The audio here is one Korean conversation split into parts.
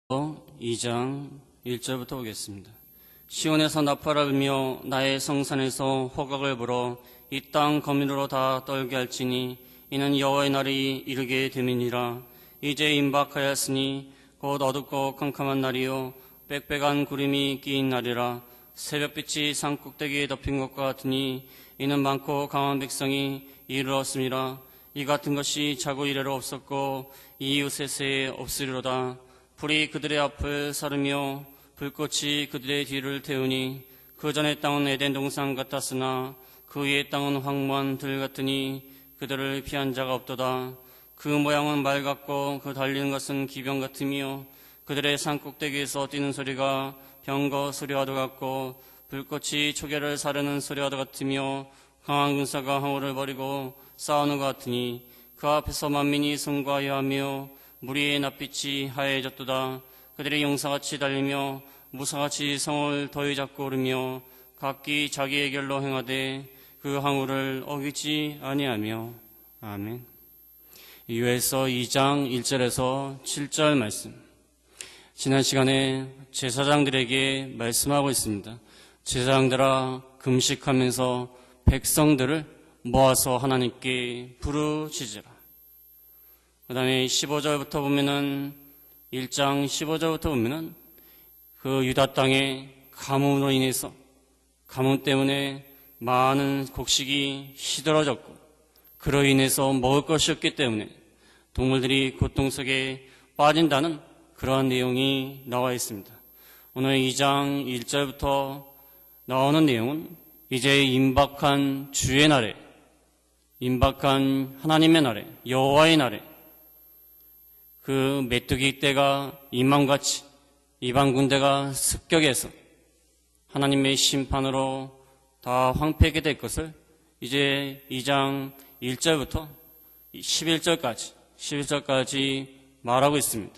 2장 1절부터 보겠습니다. 시온에서 나팔을 불며 나의 성산에서 호각을 불어 이 땅 거민으로 다 떨게 할지니 이는 여호와의 날이 이르게 됨이니라. 이제 임박하였으니 곧 어둡고 캄캄한 날이요 빽빽한 구름이 끼인 날이라. 새벽빛이 산꼭대기에 덮인 것과 같으니 이는 많고 강한 백성이 이르렀음이라. 이 같은 것이 자고 이래로 없었고 이웃의 새에 없으리로다. 불이 그들의 앞을 사르며 불꽃이 그들의 뒤를 태우니 그 전의 땅은 에덴 동산 같았으나 그 위의 땅은 황무한 들 같으니 그들을 피한 자가 없도다. 그 모양은 말 같고 그 달리는 것은 기병 같으며 그들의 산꼭대기에서 뛰는 소리가 병거 소리와도 같고 불꽃이 초계를 사르는 소리와도 같으며 강한 군사가 항우를 벌이고 싸우는 것 같으니 그 앞에서 만민이 성과하며 무리의 낯빛이 하얘졌도다. 그들이 용사같이 달리며 무사같이 성을 더위 잡고 오르며 각기 자기의 결로 행하되 그 항우를 어기지 아니하며. 아멘. 유에서 2장 1절에서 7절 말씀. 지난 시간에 제사장들에게 말씀하고 있습니다. 제사장들아 금식하면서 백성들을 모아서 하나님께 부르짖으라. 그 다음에 15절부터 보면은 1장 15절부터 보면은 그 유다 땅의 가뭄으로 인해서 가뭄 때문에 많은 곡식이 시들어졌고 그로 인해서 먹을 것이 없기 때문에 동물들이 고통 속에 빠진다는 그러한 내용이 나와 있습니다. 오늘 2장 1절부터 나오는 내용은 이제 임박한 주의 날에, 임박한 하나님의 날에, 여호와의 날에 그 메뚜기 떼가 임함같이 이방 군대가 습격해서 하나님의 심판으로 다 황폐하게 될 것을 이제 2장 1절부터 11절까지 말하고 있습니다.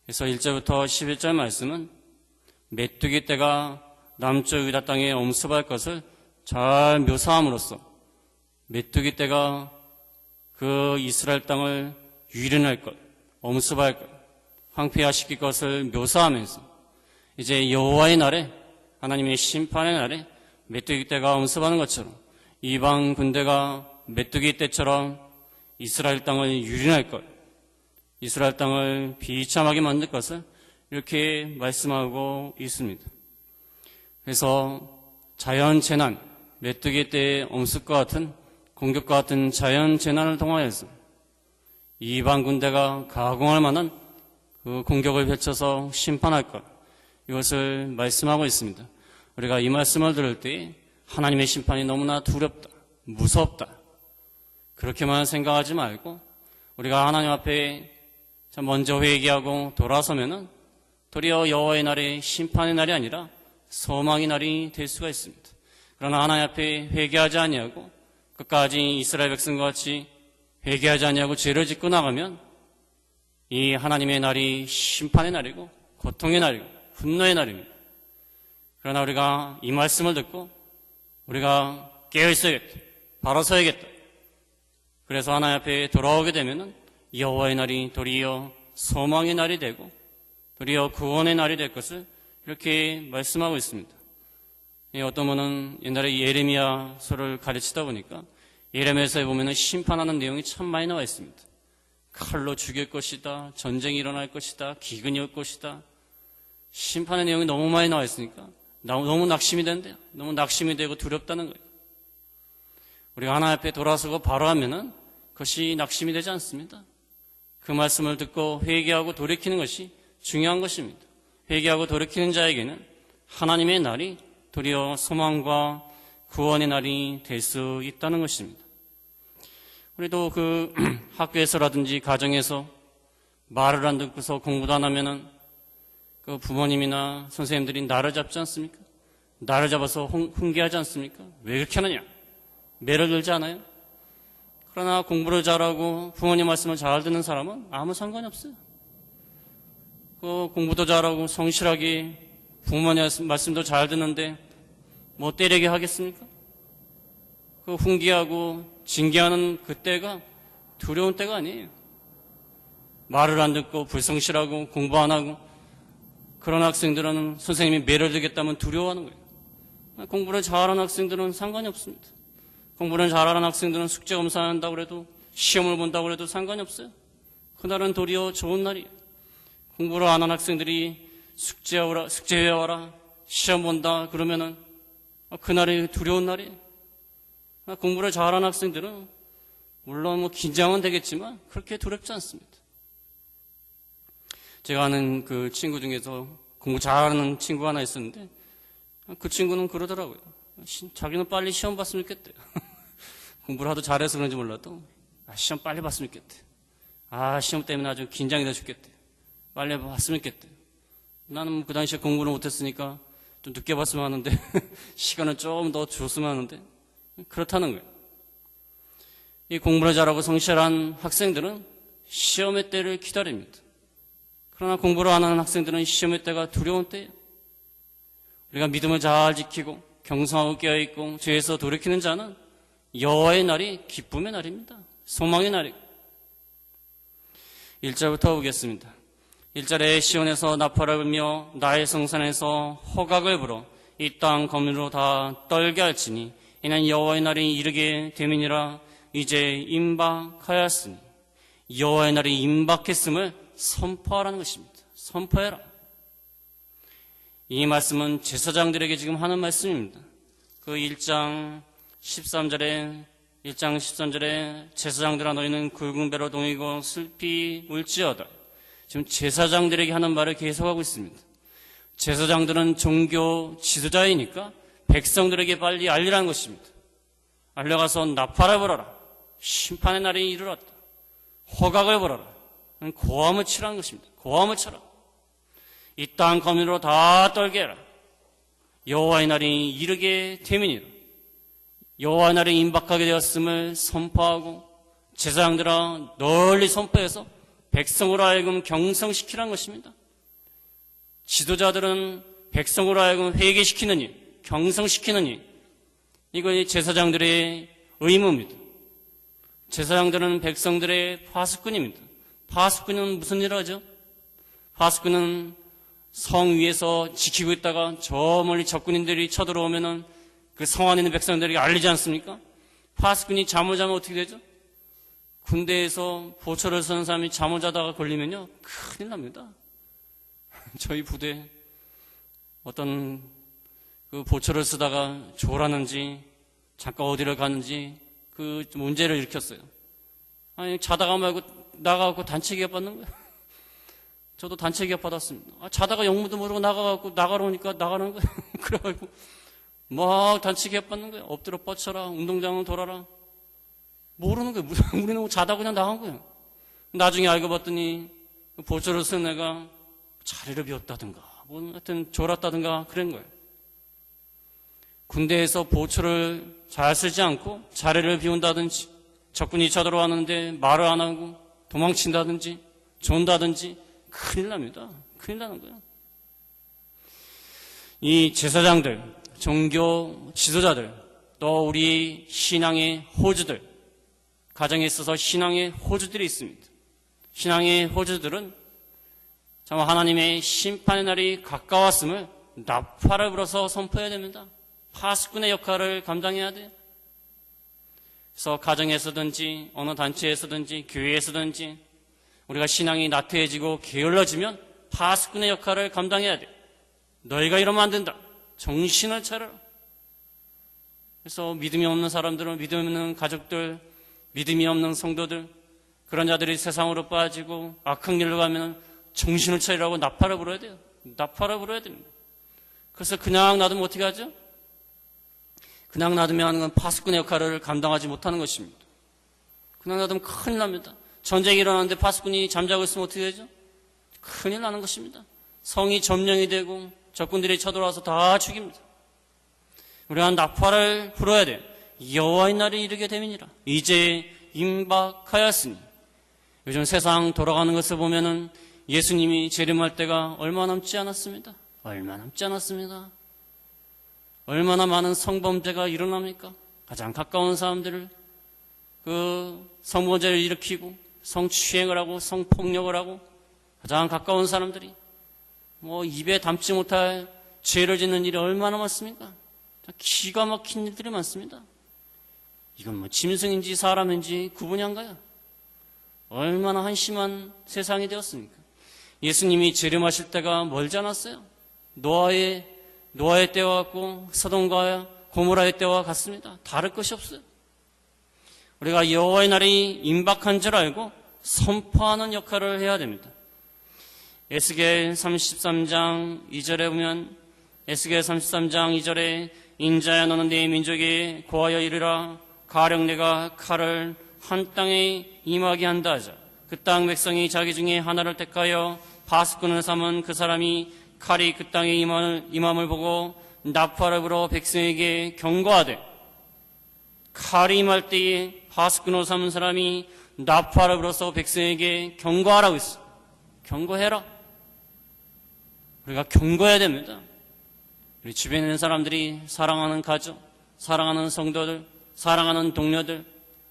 그래서 1절부터 11절 말씀은 메뚜기 떼가 남쪽 유다 땅에 엄습할 것을 잘 묘사함으로써 메뚜기 떼가 그 이스라엘 땅을 유린할 것, 엄습할 것, 황폐화시킬 것을 묘사하면서 이제 여호와의 날에, 하나님의 심판의 날에 메뚜기 떼가 엄습하는 것처럼 이방 군대가 메뚜기 떼처럼 이스라엘 땅을 유린할 것, 이스라엘 땅을 비참하게 만들 것을 이렇게 말씀하고 있습니다. 그래서 자연 재난, 메뚜기 떼의 엄습과 같은 공격과 같은 자연 재난을 통하여서 이방 군대가 가공할 만한 그 공격을 펼쳐서 심판할 것, 이것을 말씀하고 있습니다. 우리가 이 말씀을 들을 때 하나님의 심판이 너무나 두렵다, 무섭다, 그렇게만 생각하지 말고 우리가 하나님 앞에 먼저 회개하고 돌아서면은 도리어 여호와의 날이 심판의 날이 아니라 소망의 날이 될 수가 있습니다. 그러나 하나님 앞에 회개하지 아니하고 끝까지 이스라엘 백성과 같이 회개하지 아니하고 죄를 짓고 나가면 이 하나님의 날이 심판의 날이고 고통의 날이고 분노의 날입니다. 그러나 우리가 이 말씀을 듣고 우리가 깨어 있어야겠다, 바로 서야겠다. 그래서 하나님 앞에 돌아오게 되면은 여호와의 날이 도리어 소망의 날이 되고 도리어 구원의 날이 될 것을 이렇게 말씀하고 있습니다. 어떤 분은 옛날에 예레미야서를 가르치다 보니까 예레미야서에 보면은 심판하는 내용이 참 많이 나와 있습니다. 칼로 죽일 것이다, 전쟁이 일어날 것이다, 기근이 올 것이다. 심판의 내용이 너무 많이 나와 있으니까 너무 낙심이 되는데요. 너무 낙심이 되고 두렵다는 거예요. 우리가 하나님 앞에 돌아서고 바로 하면은 그것이 낙심이 되지 않습니다. 그 말씀을 듣고 회개하고 돌이키는 것이 중요한 것입니다. 회개하고 돌이키는 자에게는 하나님의 날이 도리어 소망과 구원의 날이 될 수 있다는 것입니다. 우리도 그 학교에서라든지 가정에서 말을 안 듣고서 공부도 안 하면은 그 부모님이나 선생님들이 나를 잡지 않습니까? 나를 잡아서 훈계하지 않습니까? 왜 그렇게 하느냐? 매를 들지 않아요? 그러나 공부를 잘하고 부모님 말씀을 잘 듣는 사람은 아무 상관이 없어요. 그 공부도 잘하고 성실하게 부모님 말씀도 잘 듣는데 뭐 때리게 하겠습니까? 그 훈계하고 징계하는 그때가 두려운 때가 아니에요. 말을 안 듣고 불성실하고 공부 안 하고 그런 학생들은 선생님이 매료되겠다면 두려워하는 거예요. 공부를 잘하는 학생들은 상관이 없습니다. 공부를 잘하는 학생들은 숙제 검사한다고 그래도 시험을 본다고 그래도 상관이 없어요. 그날은 도리어 좋은 날이에요. 공부를 안 하는 학생들이 숙제 외워라, 시험 본다 그러면은 그날이 두려운 날이에요. 공부를 잘하는 학생들은 물론 긴장은 되겠지만 그렇게 두렵지 않습니다. 제가 아는 그 친구 중에서 공부 잘하는 친구가 하나 있었는데 그 친구는 그러더라고요. 자기는 빨리 시험 봤으면 좋겠대요. 공부를 하도 잘해서 그런지 몰라도 시험 빨리 봤으면 좋겠대. 시험 때문에 아주 긴장이 돼 죽겠대. 빨리 봤으면 좋겠대. 나는 그 당시에 공부를 못했으니까 좀 늦게 봤으면 하는데 시간을 좀 더 줬으면 하는데 그렇다는 거예요. 이 공부를 잘하고 성실한 학생들은 시험의 때를 기다립니다. 그러나 공부를 안 하는 학생들은 시험의 때가 두려운 때예요. 우리가 믿음을 잘 지키고 경성하고 깨어있고 죄에서 돌이키는 자는 여호와의 날이 기쁨의 날입니다. 소망의 날이고. 1절부터 보겠습니다. 1절에 시온에서 나팔을 불며 나의 성산에서 호각을 불어 이 땅 거민으로 다 떨게 할지니 이는 여호와의 날이 이르게 됨이니라. 이제 임박하였으니 여호와의 날이 임박했음을 선포하라는 것입니다. 선포해라. 이 말씀은 제사장들에게 지금 하는 말씀입니다. 그 1장 13절에 제사장들아 너희는 굵은 배로 동이고 슬피 울지어다. 지금 제사장들에게 하는 말을 계속하고 있습니다. 제사장들은 종교 지도자이니까 백성들에게 빨리 알리라는 것입니다. 알려가서 나팔을 불어라. 심판의 날이 이르렀다. 호각을 불어라. 고함을 치라는 것입니다. 고함을 쳐라. 이 땅 거민으로 다 떨게 해라. 여호와의 날이 이르게 됨이니라. 여호와의 날이 임박하게 되었음을 선포하고 제사장들아 널리 선포해서 백성으로 하여금 경성시키라는 것입니다. 지도자들은 백성으로 하여금 회개시키는 일, 경성시키는 일, 이건 제사장들의 의무입니다. 제사장들은 백성들의 파수꾼입니다. 파수꾼은 무슨 일을 하죠? 파수꾼은 성 위에서 지키고 있다가 저 멀리 적군인들이 쳐들어오면은 그 성 안에 있는 백성들에게 알리지 않습니까? 파수꾼이 잠을 자면 어떻게 되죠? 군대에서 보초를 서는 사람이 잠을 자다가 걸리면요, 큰일 납니다. 저희 부대 어떤 그 보초를 쓰다가 졸았는지 잠깐 어디를 갔는지 그 문제를 일으켰어요. 아니, 자다가 말고 나가고 단체 기합 받는 거예요. 저도 단체 기합 받았습니다. 자다가 영문도 모르고 나가고 나가러 오니까 나가는 거예요. 그래가지고 막 단체 기합 받는 거예요. 엎드려 뻗쳐라, 운동장을 돌아라. 모르는 거예요. 우리는 자다 그냥 나간 거예요. 나중에 알고 봤더니 보초를 쓴 애가 자리를 비웠다든가 뭐 하여튼 졸았다든가 그런 거예요. 군대에서 보초를 잘 쓰지 않고 자리를 비운다든지 적군이 쳐들어왔는데 말을 안 하고 도망친다든지 존다든지 큰일 납니다. 큰일 나는 거예요. 이 제사장들, 종교 지도자들, 또 우리 신앙의 호주들, 가정에 있어서 신앙의 호주들이 있습니다. 신앙의 호주들은 정말 하나님의 심판의 날이 가까웠음을 나팔을 불어서 선포해야 됩니다. 파수꾼의 역할을 감당해야 돼요. 그래서 가정에서든지 어느 단체에서든지 교회에서든지 우리가 신앙이 나태해지고 게을러지면 파수꾼의 역할을 감당해야 돼. 너희가 이러면 안 된다. 정신을 차려라. 그래서 믿음이 없는 사람들은, 믿음이 없는 가족들, 믿음이 없는 성도들, 그런 자들이 세상으로 빠지고 악한 길로 가면 정신을 차리라고 나팔을 불어야 돼요. 나팔을 불어야 됩니다. 그래서 그냥 놔두면 어떻게 하죠? 그냥 놔두면 하는 건 파수꾼의 역할을 감당하지 못하는 것입니다. 그냥 놔두면 큰일 납니다. 전쟁이 일어나는데 파수꾼이 잠자고 있으면 어떻게 되죠? 큰일 나는 것입니다. 성이 점령이 되고 적군들이 쳐들어와서 다 죽입니다. 우리가 나팔을 불어야 돼요. 여호와의 날이 이르게 됨이니라. 이제 임박하였으니. 요즘 세상 돌아가는 것을 보면은 예수님이 재림할 때가 얼마 남지 않았습니다. 얼마 남지 않았습니다. 얼마나 많은 성범죄가 일어납니까? 가장 가까운 사람들을 성범죄를 일으키고 성추행을 하고 성폭력을 하고 가장 가까운 사람들이 입에 담지 못할 죄를 짓는 일이 얼마나 많습니까? 기가 막힌 일들이 많습니다. 이건 짐승인지 사람인지 구분이 안 가요. 얼마나 한심한 세상이 되었습니까? 예수님이 재림하실 때가 멀지 않았어요. 노아의 때와 같고 소돔과 고모라의 때와 같습니다. 다를 것이 없어요. 우리가 여호와의 날이 임박한 줄 알고 선포하는 역할을 해야 됩니다. 에스겔 33장 2절에 보면 에스겔 33장 2절에 인자야 너는 네 민족에 고하여 이르라 가령 내가 칼을 한 땅에 임하게 한다 하자. 그 땅 백성이 자기 중에 하나를 택하여 파수꾼을 삼은 그 사람이 칼이 그 땅에 임함을 보고 나팔을 불어 백성에게 경고하되 칼이 임할 때에 파수꾼을 삼은 사람이 나팔을 불어서 백성에게 경고하라고 했어. 경고해라. 우리가 경고해야 됩니다. 우리 주변에 있는 사람들이 사랑하는 가족, 사랑하는 성도들, 사랑하는 동료들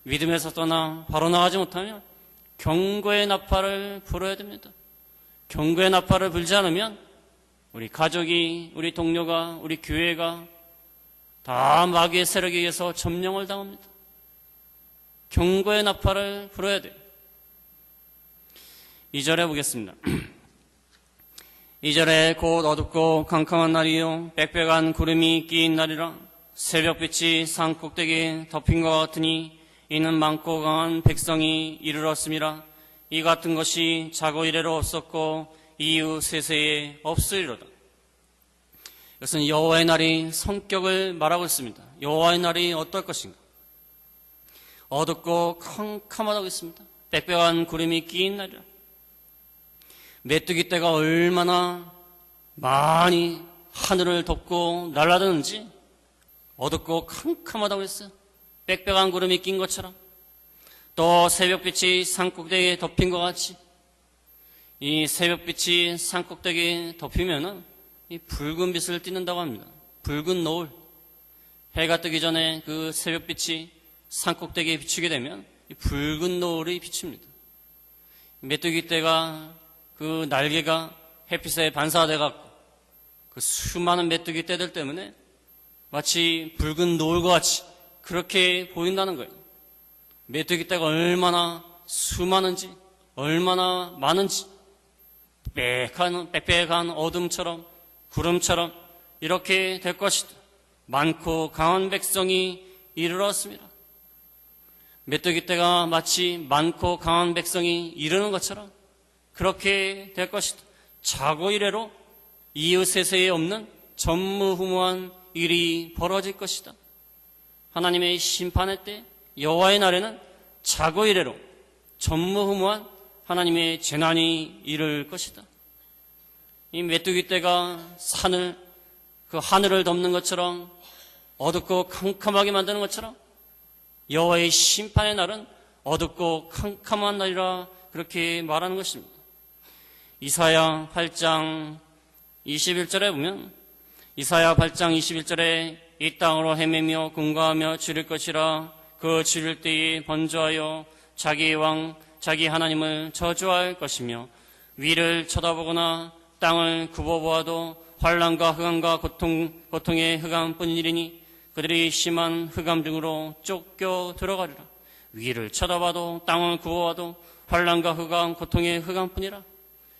믿음에서 떠나 바로 나가지 못하면 경고의 나팔을 불어야 됩니다. 경고의 나팔을 불지 않으면 우리 가족이, 우리 동료가, 우리 교회가 다 마귀의 세력에 의해서 점령을 당합니다. 경고의 나팔을 불어야 돼요. 2절에 보겠습니다. 2절에 곧 어둡고 캄캄한 날이요 빽빽한 구름이 끼인 날이라 새벽빛이 산 꼭대기에 덮인 것 같으니 이는 많고 강한 백성이 이르렀음이라. 이 같은 것이 자고 이래로 없었고 이후 세세에 없으리로다. 이것은 여호와의 날이 성격을 말하고 있습니다. 여호와의 날이 어떨 것인가? 어둡고 캄캄하다고 있습니다. 빽빽한 구름이 끼인 날이라. 메뚜기 떼가 얼마나 많이 하늘을 덮고 날아드는지 어둡고 캄캄하다고 했어요. 빽빽한 구름이 낀 것처럼 또 새벽빛이 산꼭대기에 덮인 것 같이 이 새벽빛이 산꼭대기에 덮이면은 이 붉은 빛을 띠는다고 합니다. 붉은 노을. 해가 뜨기 전에 그 새벽빛이 산꼭대기에 비추게 되면 이 붉은 노을이 비춥니다. 메뚜기 떼가 그 날개가 햇빛에 반사돼 갖고 그 수많은 메뚜기 떼들 때문에 마치 붉은 노을과 같이 그렇게 보인다는 거예요. 메뚜기 떼가 얼마나 수많은지, 얼마나 많은지, 빽빽한 어둠처럼, 구름처럼 이렇게 될 것이다. 많고 강한 백성이 이르렀습니다. 메뚜기 떼가 마치 많고 강한 백성이 이르는 것처럼 그렇게 될 것이다. 자고 이래로 이후 세세에 없는 전무후무한 일이 벌어질 것이다. 하나님의 심판의 때 여호와의 날에는 자고 이래로 전무후무한 하나님의 재난이 이를 것이다. 이 메뚜기 떼가 산을 그 하늘을 덮는 것처럼 어둡고 캄캄하게 만드는 것처럼 여호와의 심판의 날은 어둡고 캄캄한 날이라 그렇게 말하는 것입니다. 이사야 8장 21절에 보면 이사야 8장 21절에 이 땅으로 헤매며 궁가하며 줄일 것이라. 그 줄일 때에 번주하여 자기 왕 자기 하나님을 저주할 것이며 위를 쳐다보거나 땅을 굽어보아도 환난과 흑암과 고통의 흑암뿐이니 그들이 심한 흑암 중으로 쫓겨 들어가리라. 위를 쳐다봐도 땅을 굽어봐도 환난과 흑암 고통의 흑암뿐이라.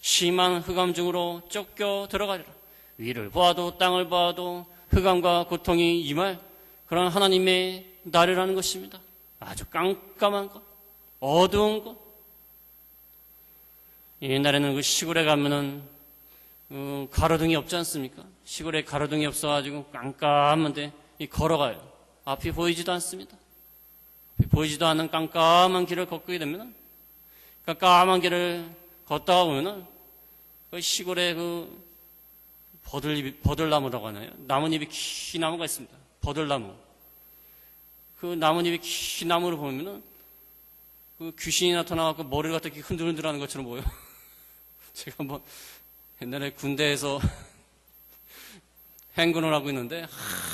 심한 흑암 중으로 쫓겨 들어가리라. 위를 보아도 땅을 보아도 흑암과 고통이 임할 그런 하나님의 날이라는 것입니다. 아주 깜깜한 것, 어두운 것. 옛날에는 그 시골에 가면은 가로등이 없지 않습니까? 시골에 가로등이 없어가지고 깜깜한데 걸어가요. 앞이 보이지도 않습니다. 보이지도 않는 깜깜한 길을 걷게 되면은 깜깜한 길을 걷다가 보면은 그 시골에 그 버들나무라고 하나요? 나뭇잎이 긴 나무가 있습니다. 버들나무. 그 나뭇잎이 긴 나무를 보면은 그 귀신이 나타나갖고 머리를 갖다 이렇게 흔들흔들 하는 것처럼 보여요. 제가 한번 옛날에 군대에서 행군을 하고 있는데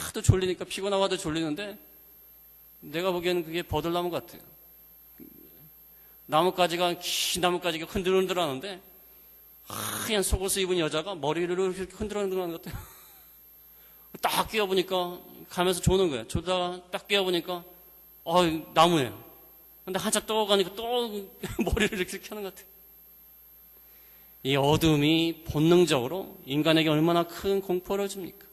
하도 졸리니까 피곤하고 하도 졸리는데 내가 보기에는 그게 버들나무 같아요. 나뭇가지가 긴 나뭇가지가 흔들흔들 하는데 하얀 속옷을 입은 여자가 머리를 이렇게 흔들어가는 것 같아요. 딱 끼워보니까 가면서 조는 거예요. 조다가 딱 끼워보니까 나무예요. 근데 한참 또 가니까 또 머리를 이렇게 하는 것 같아요. 이 어둠이 본능적으로 인간에게 얼마나 큰 공포를 줍니까?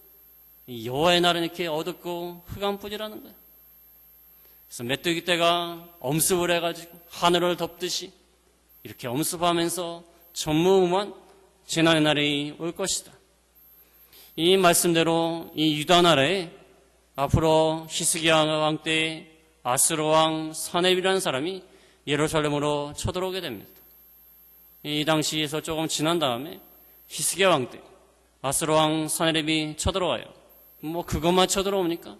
이 여호와의 날은 이렇게 어둡고 흑암뿐이라는 거예요. 그래서 메뚜기 떼가 엄습을 해가지고 하늘을 덮듯이 이렇게 엄습하면서 전무후무한 재난의 날이 올 것이다. 이 말씀대로 이 유다 나라에 앞으로 히스기야 왕 때 아스로 왕 사렙이라는 사람이 예루살렘으로 쳐들어오게 됩니다. 이 당시에서 조금 지난 다음에 히스기야 왕 때 아스로 왕 사렙이 쳐들어와요. 그것만 쳐들어옵니까?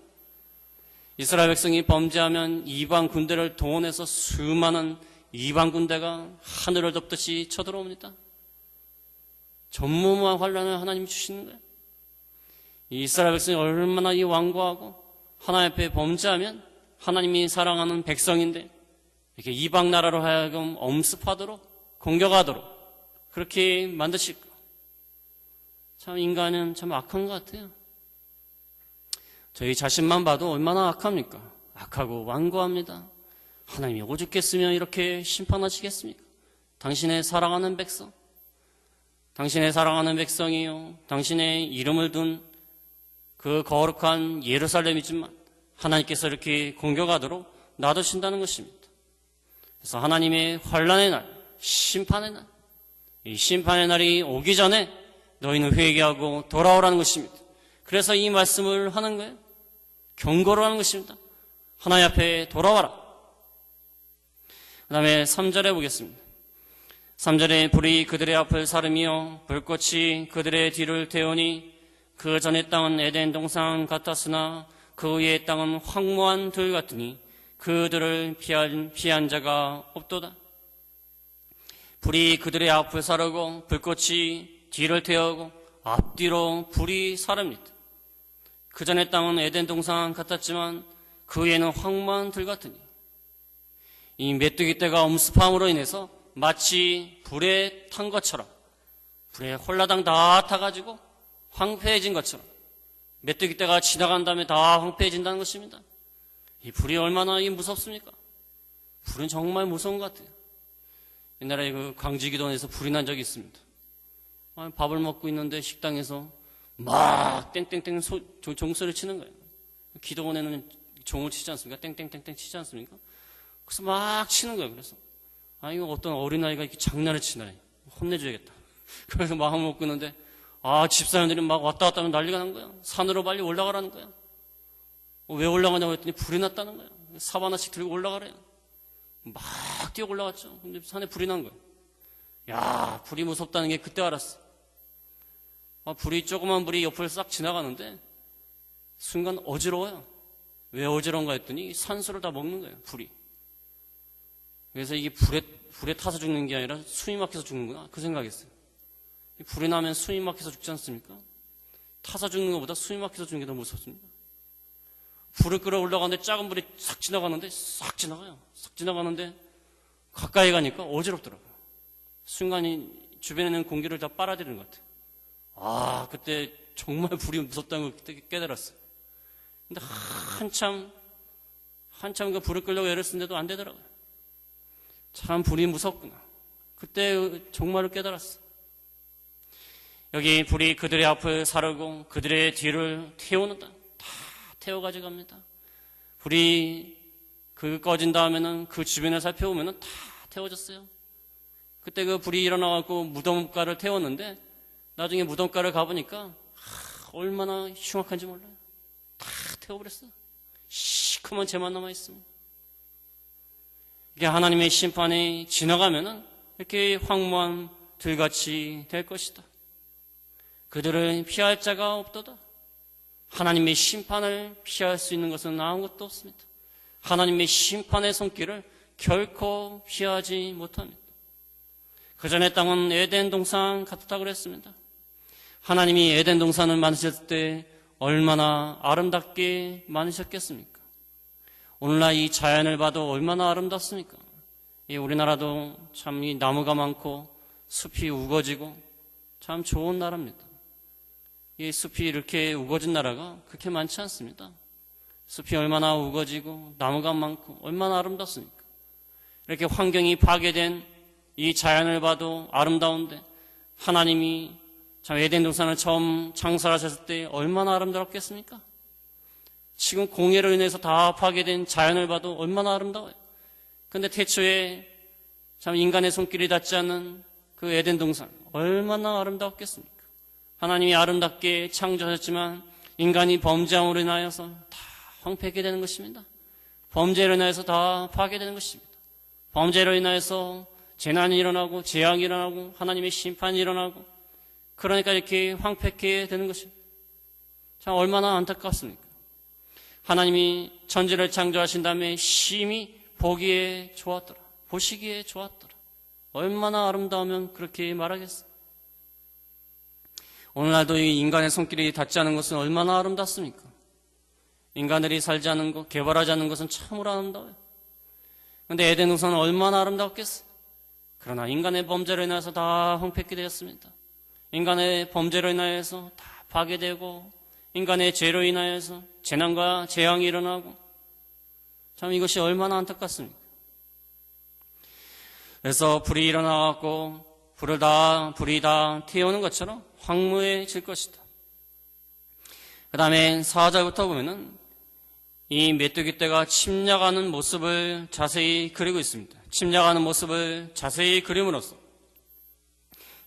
이스라엘 백성이 범죄하면 이방 군대를 동원해서 수많은 이방 군대가 하늘을 덮듯이 쳐들어옵니다. 전무후무한 환란을 하나님이 주시는 거예요. 이스라엘 백성이 얼마나 이 완고하고 하나님 앞에 범죄하면 하나님이 사랑하는 백성인데 이렇게 이방 나라로 하여금 엄습하도록 공격하도록 그렇게 만드실 거. 참 인간은 참 악한 것 같아요. 저희 자신만 봐도 얼마나 악합니까? 악하고 완고합니다. 하나님이 오죽겠으면 이렇게 심판하시겠습니까? 당신의 사랑하는 백성, 당신의 사랑하는 백성이요, 당신의 이름을 둔 그 거룩한 예루살렘이지만 하나님께서 이렇게 공격하도록 놔두신다는 것입니다. 그래서 하나님의 환란의 날, 심판의 날, 이 심판의 날이 오기 전에 너희는 회개하고 돌아오라는 것입니다. 그래서 이 말씀을 하는 거예요. 경고를 하는 것입니다. 하나님 앞에 돌아와라. 그 다음에 3절에 보겠습니다. 3절에 불이 그들의 앞을 사르며 불꽃이 그들의 뒤를 태우니 그 전의 땅은 에덴 동산 같았으나 그 위의 땅은 황무한 들 같으니 그들을 피한 자가 없도다. 불이 그들의 앞을 사르고 불꽃이 뒤를 태우고 앞뒤로 불이 사릅니다. 그 전의 땅은 에덴 동산 같았지만 그 위에는 황무한 들 같으니 이 메뚜기 떼가 엄습함으로 인해서 마치 불에 탄 것처럼 불에 홀라당 다 타가지고 황폐해진 것처럼 메뚜기 떼가 지나간 다음에 다 황폐해진다는 것입니다. 이 불이 얼마나 무섭습니까? 불은 정말 무서운 것 같아요. 옛날에 그 광주기도원에서 불이 난 적이 있습니다. 밥을 먹고 있는데 식당에서 막 땡땡땡 종소리를 치는 거예요. 기도원에는 종을 치지 않습니까? 땡땡땡땡 치지 않습니까? 그래서 막 치는 거예요. 그래서 이거 어떤 어린아이가 이렇게 장난을 치나요? 혼내줘야겠다. 그래서 막 먹고 있는데 집사람들이 막 왔다 갔다 하면 난리가 난 거야. 산으로 빨리 올라가라는 거야. 왜 올라가냐고 했더니 불이 났다는 거야. 삽 하나씩 들고 올라가래요. 막 뛰어 올라갔죠. 근데 산에 불이 난 거야. 야, 불이 무섭다는 게 그때 알았어. 조그만 불이 옆을 싹 지나가는데 순간 어지러워요. 왜 어지러운가 했더니 산소를 다 먹는 거예요. 불이. 그래서 이게 불에 타서 죽는 게 아니라 숨이 막혀서 죽는구나. 그 생각했어요. 불이 나면 숨이 막혀서 죽지 않습니까? 타서 죽는 것보다 숨이 막혀서 죽는 게 더 무섭습니다. 불을 끌어 올라가는데 작은 불이 싹 지나가는데 싹 지나가요. 싹 지나가는데 가까이 가니까 어지럽더라고요. 순간이 주변에 있는 공기를 다 빨아들이는 것 같아요. 그때 정말 불이 무섭다는 걸 그때 깨달았어요. 근데 한참 그 불을 끌려고 애를 쓰는데도 안 되더라고요. 참 불이 무섭구나. 그때 정말로 깨달았어요. 여기 불이 그들의 앞을 사르고 그들의 뒤를 태우는다. 다 태워가지고 갑니다. 불이 꺼진 다음에는 그 주변을 살펴보면 다 태워졌어요. 그때 그 불이 일어나갖고 무덤가를 태웠는데 나중에 무덤가를 가보니까 얼마나 흉악한지 몰라요. 다 태워버렸어요. 시커먼 재만 남아있습니다. 이게 하나님의 심판이 지나가면은 이렇게 황무한 들같이 될 것이다. 그들을 피할 자가 없도다. 하나님의 심판을 피할 수 있는 것은 아무것도 없습니다. 하나님의 심판의 손길을 결코 피하지 못합니다. 그 전의 땅은 에덴 동산 같았다고 그랬습니다. 하나님이 에덴 동산을 만드셨을 때 얼마나 아름답게 만드셨겠습니까? 오늘날 이 자연을 봐도 얼마나 아름답습니까? 이 우리나라도 참 이 나무가 많고 숲이 우거지고 참 좋은 나라입니다. 이 숲이 이렇게 우거진 나라가 그렇게 많지 않습니다. 숲이 얼마나 우거지고 나무가 많고 얼마나 아름답습니까? 이렇게 환경이 파괴된 이 자연을 봐도 아름다운데 하나님이 참 에덴 동산을 처음 창설하셨을 때 얼마나 아름다웠겠습니까? 지금 공해로 인해서 다 파괴된 자연을 봐도 얼마나 아름다워요. 그런데 태초에 참 인간의 손길이 닿지 않는 그 에덴 동산 얼마나 아름다웠겠습니까? 하나님이 아름답게 창조하셨지만 인간이 범죄함으로 인하여서 다 황폐하게 되는 것입니다. 범죄로 인하여서 다 파괴되는 것입니다. 범죄로 인하여서 재난이 일어나고 재앙이 일어나고 하나님의 심판이 일어나고 그러니까 이렇게 황폐하게 되는 것입니다. 참 얼마나 안타깝습니까? 하나님이 천지를 창조하신 다음에 심히 보기에 좋았더라. 보시기에 좋았더라. 얼마나 아름다우면 그렇게 말하겠어요. 오늘날도 이 인간의 손길이 닿지 않은 것은 얼마나 아름답습니까? 인간들이 살지 않은 것, 개발하지 않은 것은 참으로 아름다워요. 그런데 에덴 동산은 얼마나 아름답겠어요. 그러나 인간의 범죄로 인해서 다 황폐하게 되었습니다. 인간의 범죄로 인하여서 다 파괴되고 인간의 죄로 인하여서 재난과 재앙이 일어나고 참 이것이 얼마나 안타깝습니까? 그래서 불이 일어나갖고 불이 다 태우는 것처럼 황무해질 것이다. 그 다음에 4절부터 보면은 이 메뚜기 떼가 침략하는 모습을 자세히 그리고 있습니다. 침략하는 모습을 자세히 그림으로써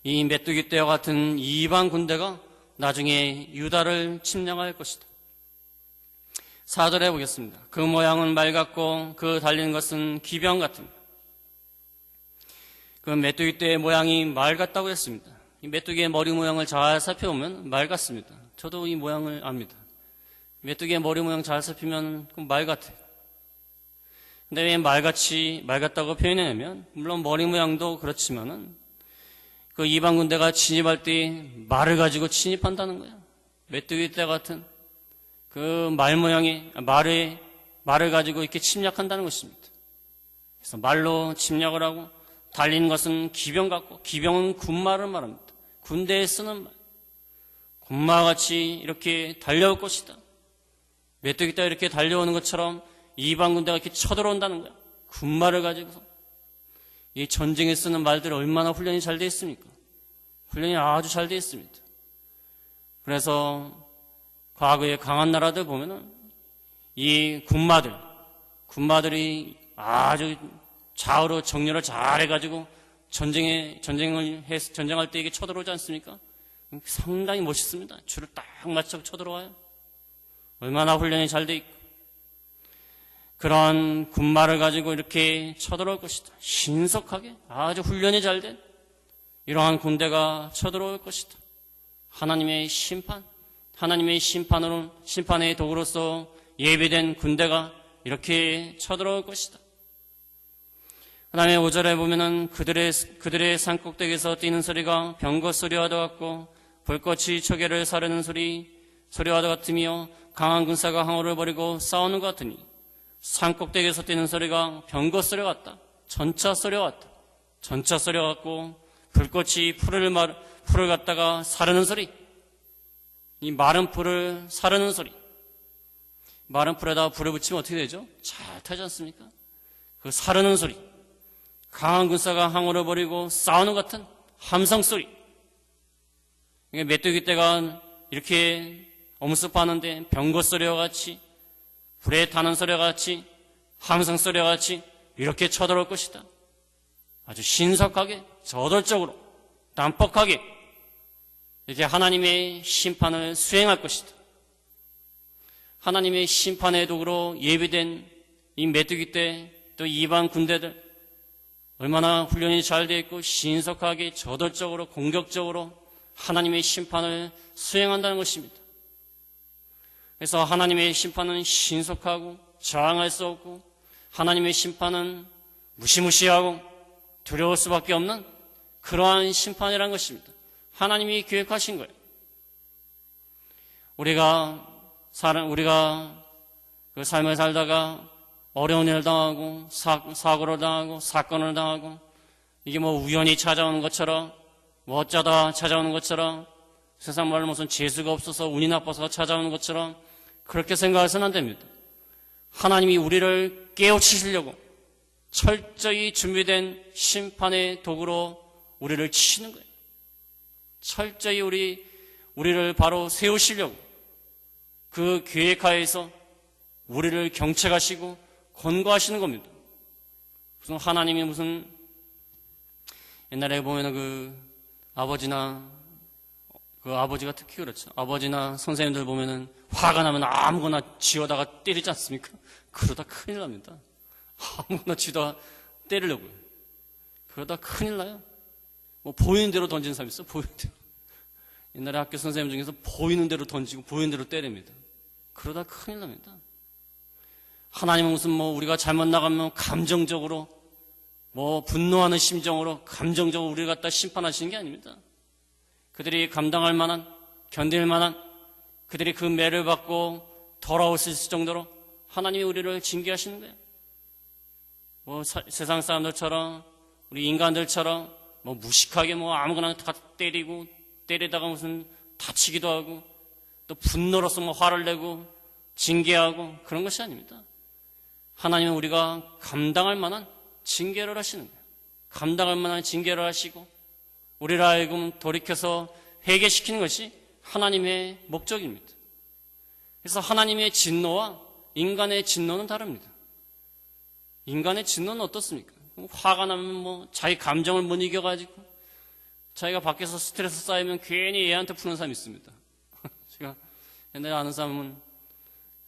이 메뚜기 떼와 같은 이방 군대가 나중에 유다를 침략할 것이다. 4절에 보겠습니다. 그 모양은 말 같고 그 달리는 것은 기병 같습니다. 그 메뚜기 떼의 모양이 말 같다고 했습니다. 이 메뚜기의 머리 모양을 잘 살펴보면 말 같습니다. 저도 이 모양을 압니다. 메뚜기의 머리 모양 잘 살피면 말 같아요. 근데 왜 말 같다고 표현하냐면, 물론 머리 모양도 그렇지만은, 그 이방 군대가 진입할 때 말을 가지고 진입한다는 거예요. 메뚜기 떼 같은 그 말 모양의 말을 가지고 이렇게 침략한다는 것입니다. 그래서 말로 침략을 하고, 달리는 것은 기병 같고, 기병은 군마를 말합니다. 군대에 쓰는 말. 군마같이 이렇게 달려올 것이다. 메뚜기 떼가 이렇게 달려오는 것처럼 이방 군대가 이렇게 쳐들어온다는 거야. 군말을 가지고서. 이 전쟁에 쓰는 말들이 얼마나 훈련이 잘 되어 있습니까? 훈련이 아주 잘 되어 있습니다. 그래서 과거의 강한 나라들 보면은 이 군마들이 아주 좌우로 정렬을 잘 해가지고 전쟁할 때 이게 쳐들어오지 않습니까? 상당히 멋있습니다. 줄을 딱 맞춰 쳐들어와요. 얼마나 훈련이 잘 돼 있고. 그런 군마를 가지고 이렇게 쳐들어올 것이다. 신속하게 아주 훈련이 잘 된 이러한 군대가 쳐들어올 것이다. 하나님의 심판의 도구로서 예비된 군대가 이렇게 쳐들어올 것이다. 그 다음에 5절에 보면은 그들의 산꼭대기에서 뛰는 소리가 병거 소리와 같고 불꽃이 초계를 사르는 소리와 같으며 강한 군사가 항우를 벌이고 싸우는 것 같으니 산꼭대기에서 뛰는 소리가 병거 소리 같다. 전차 소리 같다. 전차 소리 같고 불꽃이 풀을 갖다가 사르는 소리. 이 마른 풀을 사르는 소리. 마른 풀에다 불을 붙이면 어떻게 되죠? 잘 타지 않습니까? 그 사르는 소리. 강한 군사가 항우를 벌이고 싸우는 것 같은 함성 소리. 메뚜기 떼가 이렇게 엄습하는데 병거 소리와 같이 불에 타는 소리와 같이 함성 소리와 같이 이렇게 쳐들어올 것이다. 아주 신속하게 저돌적으로 난폭하게 이렇게 하나님의 심판을 수행할 것이다. 하나님의 심판의 도구로 예비된 이 메뚜기 떼 또 이방 군대들 얼마나 훈련이 잘 되어 있고 신속하게 저돌적으로 공격적으로 하나님의 심판을 수행한다는 것입니다. 그래서 하나님의 심판은 신속하고 저항할 수 없고 하나님의 심판은 무시무시하고 두려울 수밖에 없는 그러한 심판이라는 것입니다. 하나님이 계획하신 거예요. 우리가 그 삶을 살다가 어려운 일을 당하고 사고를 당하고 사건을 당하고 이게 뭐 우연히 찾아오는 것처럼 뭐 어쩌다 찾아오는 것처럼, 세상 말로 무슨 재수가 없어서 운이 나빠서 찾아오는 것처럼 그렇게 생각해서는 안 됩니다. 하나님이 우리를 깨우치시려고 철저히 준비된 심판의 도구로 우리를 치시는 거예요. 철저히 우리를 바로 세우시려고 그 계획하에서 우리를 경책하시고 권고하시는 겁니다. 무슨 하나님이 무슨 옛날에 보면은 그 아버지가 특히 그렇죠. 아버지나 선생님들 보면은 화가 나면 아무거나 쥐어다가 때리지 않습니까? 그러다 큰일 납니다. 아무거나 쥐다가 때리려고요. 그러다 큰일 나요. 뭐 보이는 대로 던지는 사람 있어? 보이는 대로. 옛날에 학교 선생님 중에서 보이는 대로 던지고 보이는 대로 때립니다. 그러다 큰일 납니다. 하나님은 무슨 뭐 우리가 잘못 나가면 감정적으로 뭐 분노하는 심정으로 감정적으로 우리를 갖다 심판하시는 게 아닙니다. 그들이 감당할 만한, 견딜 만한, 그들이 그 매를 받고 돌아올 수 있을 정도로 하나님이 우리를 징계하시는 거예요. 뭐 세상 사람들처럼, 우리 인간들처럼 뭐 무식하게 뭐 아무거나 다 때리고, 때리다가 무슨 다치기도 하고, 또 분노로서 뭐 화를 내고 징계하고 그런 것이 아닙니다. 하나님은 우리가 감당할 만한 징계를 하시는 거예요. 감당할 만한 징계를 하시고 우리를 하여금 돌이켜서 회개시키는 것이 하나님의 목적입니다. 그래서 하나님의 진노와 인간의 진노는 다릅니다. 인간의 진노는 어떻습니까? 화가 나면 뭐 자기 감정을 못 이겨가지고 자기가 밖에서 스트레스 쌓이면 괜히 애한테 푸는 사람이 있습니다. 제가 옛날에 아는 사람은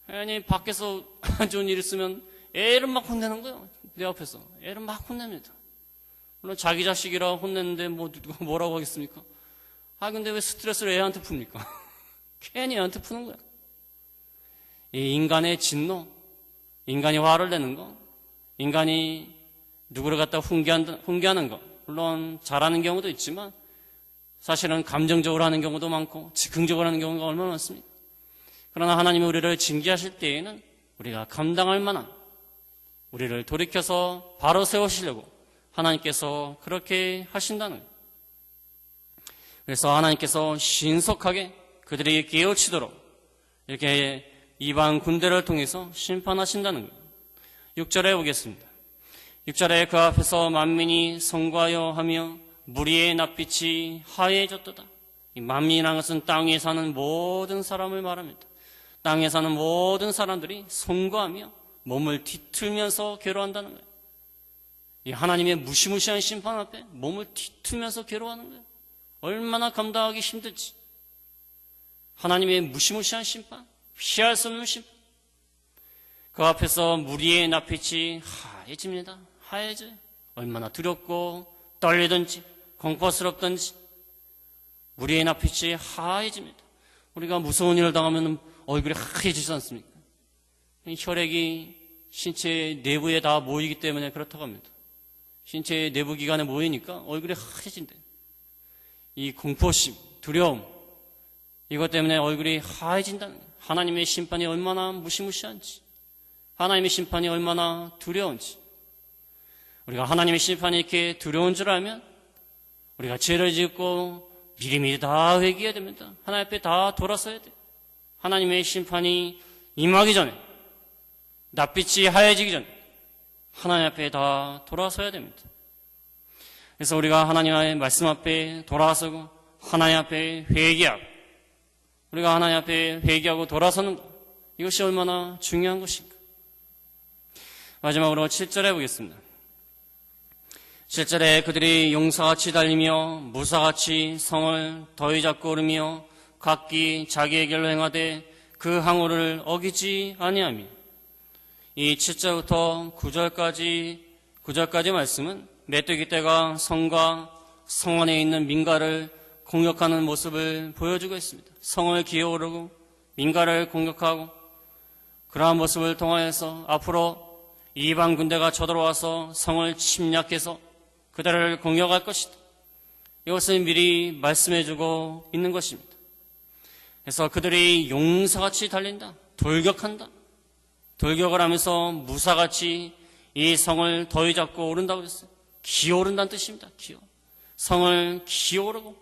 괜히 밖에서 안 좋은 일 있으면 애를 막 혼내는 거예요. 내 앞에서 애를 막 혼냅니다. 물론 자기 자식이라 혼냈는데 뭐 누가 뭐라고 하겠습니까? 근데 왜 스트레스를 애한테 풉니까? 괜히 애한테 푸는 거야. 이 인간의 진노, 인간이 화를 내는 거, 인간이 누구를 갖다 훈계하는 거, 물론 잘하는 경우도 있지만 사실은 감정적으로 하는 경우도 많고 즉흥적으로 하는 경우가 얼마나 많습니까? 그러나 하나님이 우리를 징계하실 때에는 우리가 감당할 만한, 우리를 돌이켜서 바로 세우시려고 하나님께서 그렇게 하신다는 거예요. 그래서 하나님께서 신속하게 그들에게 깨우치도록 이렇게 이방 군대를 통해서 심판하신다는 거예요. 6절에 보겠습니다. 6절에 그 앞에서 만민이 성과하여 하며 무리의 낯빛이 하얘졌도다. 이 만민이라는 것은 땅에 사는 모든 사람을 말합니다. 땅에 사는 모든 사람들이 송구하며 몸을 뒤틀면서 괴로워한다는 거예요. 이 하나님의 무시무시한 심판 앞에 몸을 뒤틀면서 괴로워하는 거예요. 얼마나 감당하기 힘들지. 하나님의 무시무시한 심판, 피할 수 없는 심판. 그 앞에서 무리의 낯빛이 하얘집니다. 하얘져요. 얼마나 두렵고 떨리든지 공포스럽든지 무리의 낯빛이 하얘집니다. 우리가 무서운 일을 당하면 얼굴이 하얘지지 않습니까? 혈액이 신체 내부에 다 모이기 때문에 그렇다고 합니다. 신체 내부 기관에 모이니까 얼굴이 하얘진대. 이 공포심, 두려움, 이것 때문에 얼굴이 하얘진다는 거예요. 하나님의 심판이 얼마나 무시무시한지, 하나님의 심판이 얼마나 두려운지. 우리가 하나님의 심판이 이렇게 두려운 줄 알면 우리가 죄를 짓고 미리미리 다 회개해야 됩니다. 하나님 앞에 다 돌아서야 돼요. 하나님의 심판이 임하기 전에, 낯빛이 하얘지기 전에 하나님 앞에 다 돌아서야 됩니다. 그래서 우리가 하나님의 말씀 앞에 돌아서고 하나님 앞에 회개하고, 우리가 하나님 앞에 회개하고 돌아서는 것, 이것이 얼마나 중요한 것인가. 마지막으로 7절에 보겠습니다. 7절에 그들이 용사같이 달리며 무사같이 성을 더위 잡고 오르며 각기 자기의 길로 행하되 그 항우를 어기지 아니하며. 이 7절부터 9절까지 말씀은 메뚜기 떼가 성과 성 안에 있는 민가를 공격하는 모습을 보여주고 있습니다. 성을 기어오르고 민가를 공격하고, 그러한 모습을 통하여서 앞으로 이방 군대가 쳐들어와서 성을 침략해서 그들을 공격할 것이다. 이것을 미리 말씀해주고 있는 것입니다. 그래서 그들이 용사같이 달린다, 돌격한다. 돌격을 하면서 무사같이 이 성을 더위 잡고 오른다고 했어요. 기어오른다는 뜻입니다. 기어. 성을 기어오르고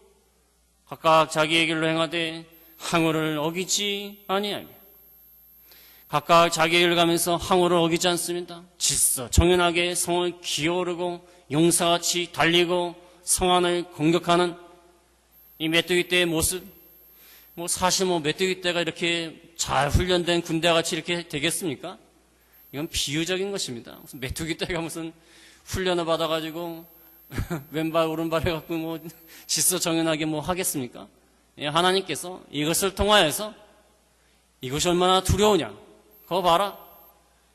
각각 자기의 길로 행하되 항우를 어기지 아니하며 각각 자기의 길을 가면서 항우를 어기지 않습니다. 질서 정연하게 성을 기어오르고 용사같이 달리고 성 안을 공격하는 이 메뚜기 떼의 모습, 사실 메뚜기 떼가 이렇게 잘 훈련된 군대같이 이렇게 되겠습니까? 이건 비유적인 것입니다. 무슨 메뚜기 떼가 무슨 훈련을 받아가지고 왼발 오른발 해갖고 질서 정연하게 하겠습니까? 예, 하나님께서 이것을 통하여서 이것이 얼마나 두려우냐. 그거 봐라.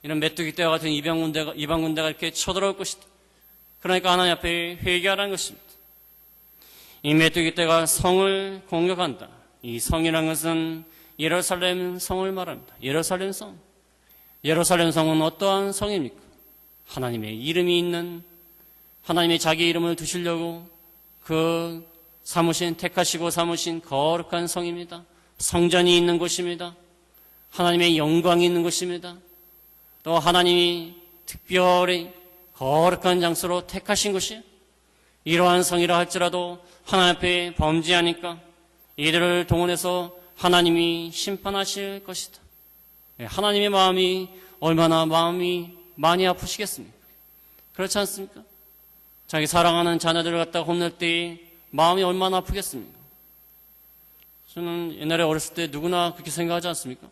이런 메뚜기 떼와 같은 이방 군대가 이렇게 쳐들어올 것이다. 그러니까 하나님 앞에 회개하라는 것입니다. 이 메뚜기 떼가 성을 공격한다. 이 성이라는 것은 예루살렘 성을 말합니다. 예루살렘 성. 예루살렘 성은 어떠한 성입니까? 하나님의 이름이 있는, 하나님의 자기 이름을 두시려고 택하시고 삼으신 거룩한 성입니다. 성전이 있는 곳입니다. 하나님의 영광이 있는 곳입니다. 또 하나님이 특별히 거룩한 장소로 택하신 곳이에요. 이러한 성이라 할지라도 하나님 앞에 범죄하니까 이들을 동원해서 하나님이 심판하실 것이다. 하나님의 마음이 얼마나 많이 아프시겠습니까? 그렇지 않습니까? 자기 사랑하는 자녀들을 갖다가 혼낼 때 마음이 얼마나 아프겠습니까? 저는 옛날에 어렸을 때 누구나 그렇게 생각하지 않습니까?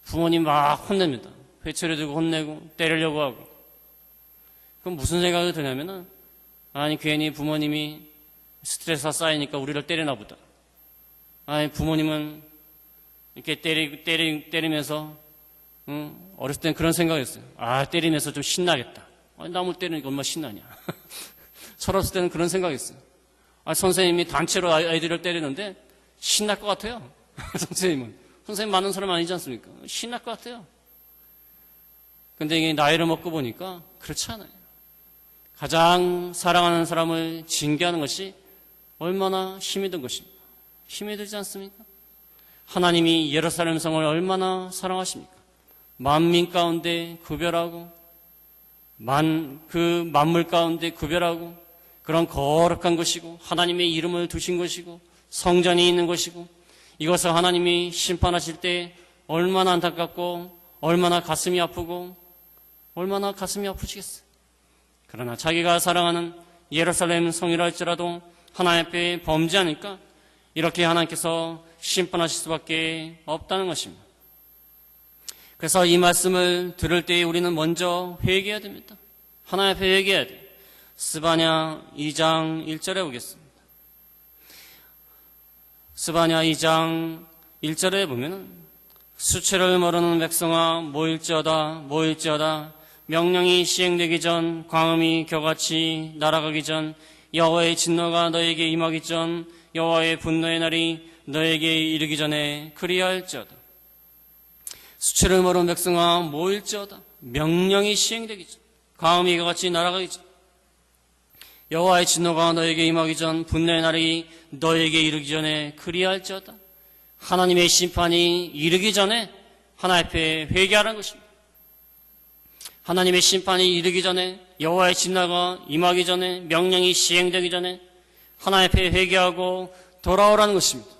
부모님 막 혼냅니다. 회초리 들고 혼내고 때리려고 하고. 그럼 무슨 생각이 드냐면은, 아니 괜히 부모님이 스트레스가 쌓이니까 우리를 때리나 보다. 아니 부모님은 이렇게 때리면서 어렸을 땐 그런 생각이었어요. 때리면서 좀 신나겠다. 남을 때리니까 얼마나 신나냐. 철없을 때는 그런 생각이었어요. 선생님이 단체로 아이들을 때리는데 신날 것 같아요. 선생님 많은 사람 아니지 않습니까? 신날 것 같아요. 근데 이게 나이를 먹고 보니까 그렇지 않아요. 가장 사랑하는 사람을 징계하는 것이 얼마나 힘이 든 것입니까? 힘이 들지 않습니까? 하나님이 예루살렘 성을 얼마나 사랑하십니까? 만민 가운데 구별하고 그 만물 가운데 구별하고 그런 거룩한 것이고 하나님의 이름을 두신 것이고 성전이 있는 것이고 이것을 하나님이 심판하실 때 얼마나 안타깝고 얼마나 가슴이 아프고 얼마나 가슴이 아프시겠어요. 그러나 자기가 사랑하는 예루살렘 성이라 할지라도 하나님 앞에 범죄하니까 이렇게 하나님께서 심판하실 수밖에 없다는 것입니다. 그래서 이 말씀을 들을 때 우리는 먼저 회개해야 됩니다. 하나님 앞에 회개해야 돼요. 스바냐 2장 1절에 보겠습니다. 스바냐 2장 1절에 보면 수치를 모르는 백성아 모일지어다 명령이 시행되기 전 광음이 겨같이 날아가기 전 여호와의 진노가 너에게 임하기 전 여호와의 분노의 날이 너에게 이르기 전에 그리할지어다. 수치를 모르는 백성아 모일지어다. 명령이 시행되기 전 광음이 겨같이 날아가기 전 여호와의 진노가 너에게 임하기 전 분노의 날이 너에게 이르기 전에 그리할지어다. 하나님의 심판이 이르기 전에 하나님 앞에 회개하라는 것입니다. 하나님의 심판이 이르기 전에 여호와의 진노가 임하기 전에 명령이 시행되기 전에 하나님 앞에 회개하고 돌아오라는 것입니다.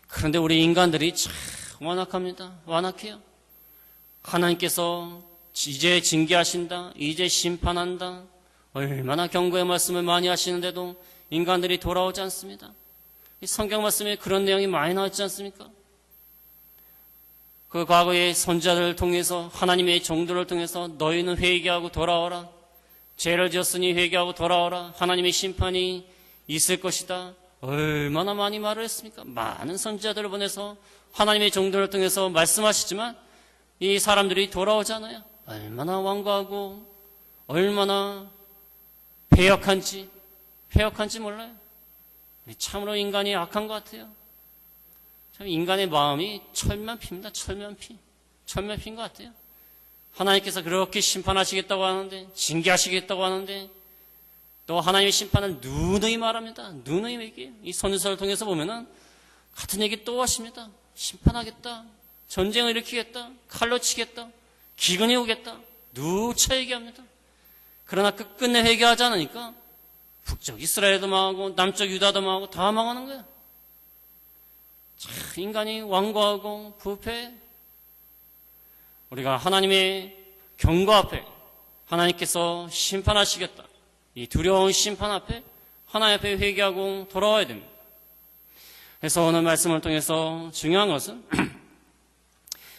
그런데 우리 인간들이 참 완악합니다. 완악해요. 하나님께서 이제 징계하신다. 이제 심판한다. 얼마나 경고의 말씀을 많이 하시는데도 인간들이 돌아오지 않습니다. 이 성경 말씀에 그런 내용이 많이 나왔지 않습니까? 그 과거의 선지자들을 통해서 하나님의 종들을 통해서 너희는 회개하고 돌아오라. 죄를 지었으니 회개하고 돌아오라. 하나님의 심판이 있을 것이다. 얼마나 많이 말을 했습니까? 많은 선지자들을 보내서 하나님의 종들을 통해서 말씀하시지만 이 사람들이 돌아오잖아요. 얼마나 완고하고 얼마나 패역한지 몰라요. 참으로 인간이 악한 것 같아요. 참 인간의 마음이 철면피입니다. 철면피인 것 같아요. 하나님께서 그렇게 심판하시겠다고 하는데, 징계하시겠다고 하는데, 또 하나님의 심판을 누누이 말합니다. 누누이 얘기해요. 이 선지서를 통해서 보면은 같은 얘기 또 하십니다. 심판하겠다. 전쟁을 일으키겠다. 칼로 치겠다. 기근이 오겠다. 누차 얘기합니다. 그러나 끝끝내 회개하지 않으니까 북쪽 이스라엘도 망하고 남쪽 유다도 망하고 다 망하는 거야. 참 인간이 완고하고 부패해. 우리가 하나님의 경고 앞에 하나님께서 심판하시겠다. 이 두려운 심판 앞에 하나님 앞에 회개하고 돌아와야 됩니다. 그래서 오늘 말씀을 통해서 중요한 것은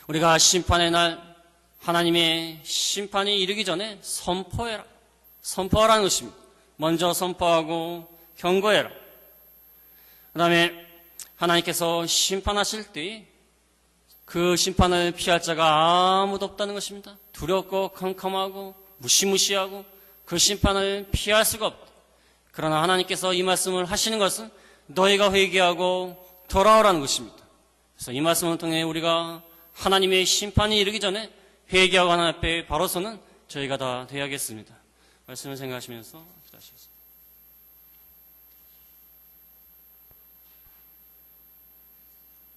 우리가 심판의 날 하나님의 심판이 이르기 전에 선포해라. 선포하라는 것입니다. 먼저 선포하고 경고해라. 그 다음에 하나님께서 심판하실 때 그 심판을 피할 자가 아무도 없다는 것입니다. 두렵고 컴컴하고 무시무시하고 그 심판을 피할 수가 없다. 그러나 하나님께서 이 말씀을 하시는 것은 너희가 회개하고 돌아오라는 것입니다. 그래서 이 말씀을 통해 우리가 하나님의 심판이 이르기 전에 회개하고 하나님 앞에 바로 서는 저희가 다 되어야겠습니다. 말씀을 생각하시면서 기도하시겠습니다.